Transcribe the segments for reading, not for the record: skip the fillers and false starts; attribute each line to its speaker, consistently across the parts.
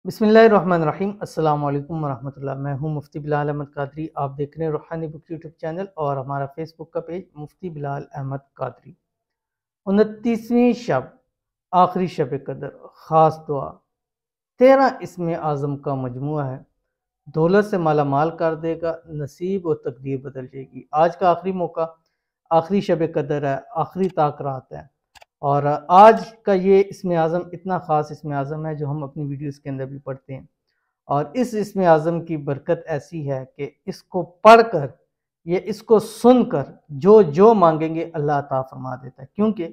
Speaker 1: बिस्मिल्लाहिर्रहमानिर्रहीम। अस्सलाम वालेकुम वरहमतुल्लाह। मैं हूं मुफ्ती बिलाल अहमद कादरी। आप देख रहे हैं रूहानी बुक यूट्यूब चैनल और हमारा फेसबुक का पेज मुफ्ती बिलाल अहमद कादरी। 29वीं शब, आखिरी शब कदर, ख़ास दुआ। 13 इसमें आज़म का मजमुआ है। दौलत से माला माल कर देगा, नसीब और तकदीर बदल जाएगी। आज का आखिरी मौका, आखिरी शब कदर है, आखिरी ताक रात है। और आज का ये इसमें आज़म इतना ख़ास इसमें आज़म है जो हम अपनी वीडियोस के अंदर भी पढ़ते हैं। और इस इसमें आज़म की बरकत ऐसी है कि इसको पढ़कर, ये इसको सुनकर जो जो मांगेंगे अल्लाह अता फरमा देता है। क्योंकि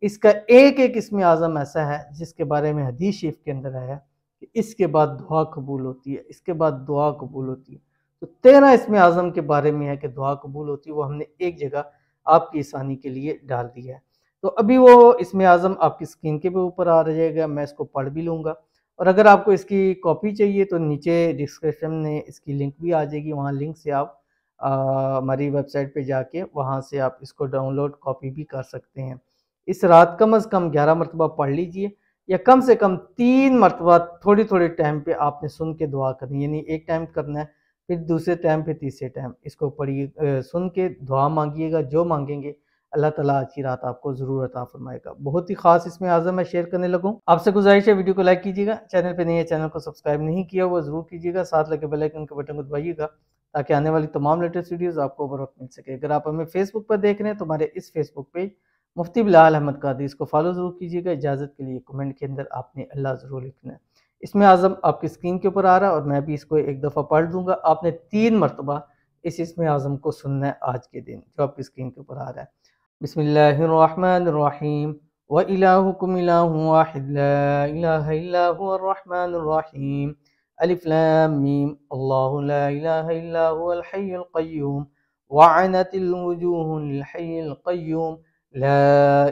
Speaker 1: इसका एक एक इसमें आज़म ऐसा है जिसके बारे में हदीस शरीफ के अंदर आया कि इसके बाद दुआ कबूल होती है, इसके बाद दुआ कबूल होती है। तो 13 इसमें आज़म के बारे में है कि दुआ कबूल होती है, वो हमने एक जगह आपकी आसानी के लिए डाल दिया है। तो अभी वो इसमें आज़म आपकी स्क्रीन के भी ऊपर आ जाएगा, मैं इसको पढ़ भी लूँगा। और अगर आपको इसकी कॉपी चाहिए तो नीचे डिस्क्रिप्शन में इसकी लिंक भी आ जाएगी, वहाँ लिंक से आप हमारी वेबसाइट पे जाके वहाँ से आप इसको डाउनलोड कॉपी भी कर सकते हैं। इस रात कम से कम 11 मरतबा पढ़ लीजिए, या कम से कम 3 मरतबा थोड़ी थोड़ी टाइम पे आपने सुन के दुआ करनी, यानी एक टाइम करना है, फिर दूसरे टाइम, फिर तीसरे टाइम इसको पढ़िए, सुन के दुआ मांगिएगा। जो मांगेंगे अल्लाह ताला आज की रात आपको ज़रूर अता फरमाएगा। बहुत ही ख़ास इसमें आज़म मैं शेयर करने लगूँ। आपसे गुजारिश है वीडियो को लाइक कीजिएगा, चैनल पे नहीं है चैनल को सब्सक्राइब नहीं किया हुआ ज़रूर कीजिएगा, साथ लगे बेल आइकन के बटन को दबाइएगा ताकि आने वाली तमाम लेटेस्ट वीडियोज़ आपको बर वक्त मिल सके। अगर आप हमें फेसबुक पर देख रहे हैं तो हमारे इस फेसबुक पेज मुफ्ती बिलाल अहमद कादरी, इसको फॉलो ज़रूर कीजिएगा। इजाज़त के लिए कमेंट के अंदर आपने अल्लाह ज़रूर लिखना है। इसमें आज़म आपकी स्क्रीन के ऊपर आ रहा है और मैं भी इसको एक दफ़ा पढ़ दूँगा। आपने 3 मरतबा इस इसमें आज़म को सुनना है आज के दिन, जो आपकी स्क्रीन के ऊपर आ रहा है। बिस्मिल्लाहिर्रहमानिर्रहीम। व इलाहुकुम इलाहुन वाहिद ला इलाहा इल्ला हुवर रहमानिर्रहीम। अलिफ लाम मीम। अल्लाहु ला इलाहा इल्ला हुवल हय्युल क़य्यूम वअनतिल वुजूहु लिल हय्यिल क़य्यूम ला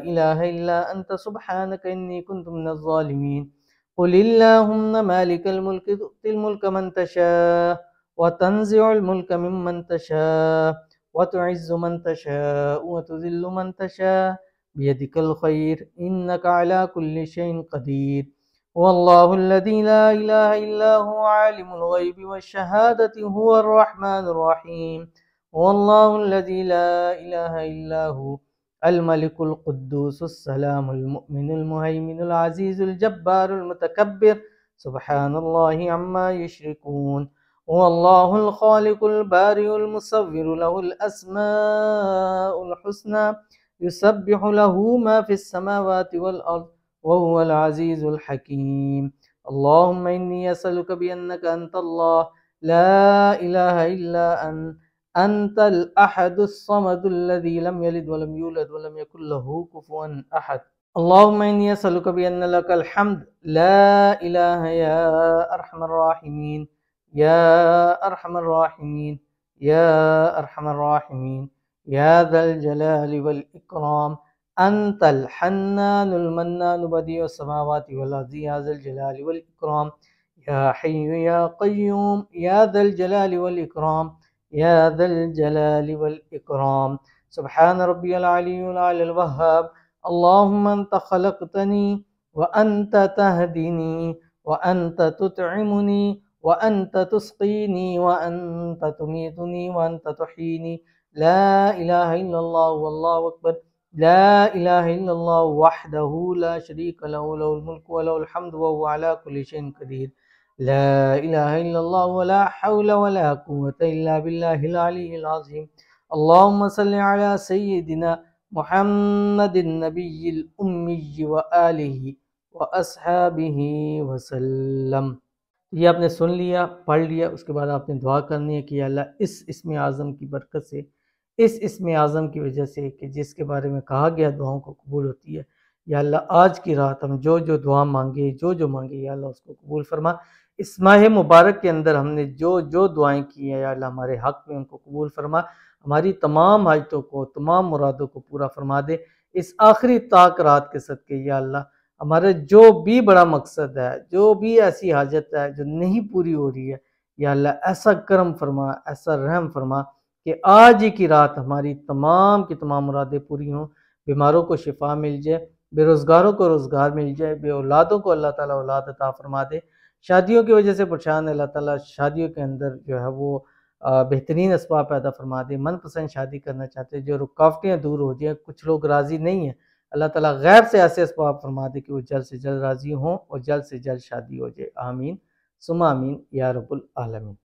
Speaker 1: इलाहा इल्ला अंता सुब्हानका इन्नी कुन्तु मिनज़ ज़ालिमीन। क़ुलिल्लाहुम्मा मालिकल मुल्कि तु'तिल मुल्का मन तशा व तंज़िउल मुल्का मिम्मन तशा वतुइज़्ज़ु मन तशाअ वतुज़िल्लु मन तशाअ बियदिकल खैर इन्नका अला कुल्लि शैइन क़दीर। वल्लाहुल्लज़ी ला इलाहा इल्ला हुवा आलिमुल ग़ैबि वश्शहादति हुवर रहमानुर रहीम। वल्लाहुल्लज़ी ला इलाहा इल्ला हु अल मलिकुल कुद्दूसुस सलामुल मुमिनुल मुहैमिनुल अज़ीज़ुल जब्बारुल मुतकब्बिर सुब्हानल्लाहि अम्मा युश्रिकून। वल्लाहुल खालिकुल बारिउल मुसव्विरु लहुल अस्माउल हुस्ना युसब्बिहु लहू मा फिस समावाति वल अर्द व हुवल अज़ीज़ुल हकीम। अल्लाहुम्मा इन्नी असअलुका बिअन्नका अंतल्लाह ला इलाहा इल्ला अंतल अहदुस समदुल्लज़ी लम यलिद व लम यूलद व लम यकुल लहू कुफुवन अहद। अल्लाहुम्मा इन्नी असअलुका बिअन्ना लकल हम्द ला इलाहा या अरहमर राहिमीन या अरहमर राहिमीन या अरहमर राहिमीन या ज़ल जलालि वल इकराम अंतल हन्नानुल मन्नानु बदीउस समावाति वल अर्ज़ि या ज़ल जलालि वल इकराम या हय्यु या क़य्यूम या ज़ल जलालि वल इकराम या ज़ल जलालि वल इकराम। सुब्हान रब्बियल अलिय्युल अ'लाल वह्हाब। अल्लाहुम्मा अंत खलक़तनी व अंत तहदीनी व अंत तुतइमुनी व अंत तुस्क़ीनी व अंत तुमीतुनी व अंत तुह्यीनी ला इलाहा इल्लल्लाह वल्लाहु अकबर ला इलाहा इल्लल्लाह वहदहु ला शरीका लहु लहुल मुल्कु व लहुल हम्दु व हुवा अला कुल्लि शैइन क़दीर ला इलाहा इल्लल्लाह व ला हौला व ला कुव्वता इल्ला बिल्लाहिल अलिय्यिल अज़ीम। अल्लाहुम्मा सल्लि अला सय्यिदिना मुहम्मदिन नबिय्यिल उम्मी व आलिहि व अस्हाबिहि वसल्लम। ये आपने सुन लिया, पढ़ लिया, उसके बाद आपने दुआ करनी है कि या अल्लाह इस इसमें आज़म की बरकत से, इस इसमें आज़म की वजह से कि जिसके बारे में कहा गया दुआओं को कबूल होती है, या अल्लाह आज की रात हम जो जो दुआ मांगे, जो जो मांगे, या अल्लाह उसको कबूल फरमा। इस माह मुबारक के अंदर हमने जो जो दुआएं की हैं, या अल्लाह हमारे हक़ में उनको कबूल फरमा, हमारी तमाम हाजतों को, तमाम मुरादों को पूरा फरमा दे। इस आखिरी ताक रात के सदके या अल्लाह हमारा जो भी बड़ा मकसद है, जो भी ऐसी हाजत है जो नहीं पूरी हो रही है, या अल्लाह ऐसा करम फरमा, ऐसा रहम फरमा कि आज ही की रात हमारी तमाम की तमाम मुरादें पूरी हों, बीमारों को शिफा मिल जाए, बेरोज़गारों को रोज़गार मिल जाए, बे औलादों को अल्लाह ताला औलाद अता फरमा दे, شادیوں کی وجہ سے پریشان اللہ تعالیٰ شادیوں کے اندر جو ہے وہ بہترین اسباب پیدا فرما دے، من پسند شادی کرنا چاہتے ہیں، جو رکاوٹیں دور ہو جائیں، کچھ لوگ راضی نہیں ہیں، اللہ تعالیٰ غیب سے ایسے اسباب فرما دے کہ وہ جلد سے جلد راضی ہوں اور جلد سے جلد شادی ہو جائے۔ آمین ثم آمین یا رب العالمین۔